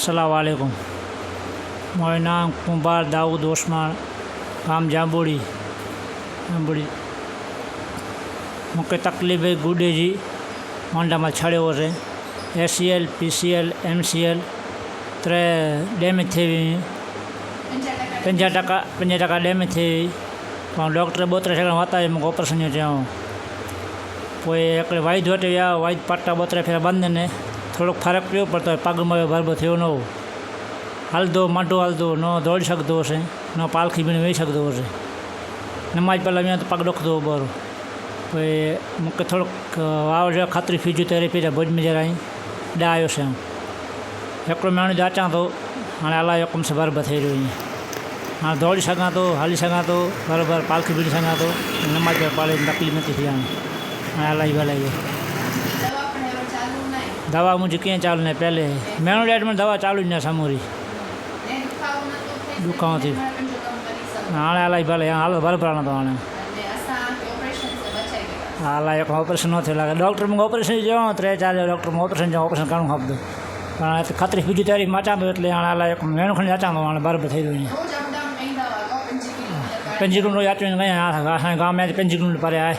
अस्सलाम वालेकुम। मारू नाम कुंभार दाऊद ओस्मान, गाम जांबुड़ी। मूंखे तकलीफ़ है गुडे जी, मांडा में छड़ियो से ACL PCL MCL त्रे डैमेज थी हुई, 50% डैमेज थी हुई। पर डॉक्टर 32 सेकंड वाता है मूंखे ऑपरेशन जो चयो। पोइ हिकिड़े वाइद वटि विया, वाइद पट्टा 32 फेरा बंदि आहिनि। थोड़ो फ़र्क़ु पियो पर त पग में बराबरि थियो न हो। हलंदो मांडो हलंदो न दौड़ी सघंदो हुअसि, न पालकी में वेही सघंदो हुअसि। नमाज़ पढ़ण विया त पग ॾुखंदो हो ॿारु। पोइ मूंखे थोरो वाह जो ख़तरी फिजियोथेरेपी जा भुज में जराई ॾा आयुसि। हिकिड़ो माण्हू जो अचां थो, हाणे अलाह जो हुकुम सां बराबरि थिए रहियो ईअं। हाणे दौड़ी सघां थो, हली सघां थो, बराबरि पालकी बीड़ी सघां थो। नमाज़ पढ़े तकलीफ़ नथी थिए हाणे अलाह जी भलाई आहे। दवा मुंहिंजी कीअं चालू न पहले मेणो ॾेढ में दवा चालू न सामूरी दुखां थी। हाणे अलाह जी भले हालत बराबरि हलंदो हाणे। हा अलाह जो ऑपरेशन न थियो लॻे। डॉक्टर मूंखे ऑपरेशन चयो 3-4 डॉक्टर मूंखे ऑपरेशन करणु खपंदो। पर हाणे हिते ख़तरी फिजियोथेरेपी मां अचां थो एटले हाणे अलाह जो मेणो खणी अचां थो, हाणे बराबरि थी रहियो ईअं। पंजी किलोमीटर अचो असांजे गांव में 5 किलोमीटर परे आहे।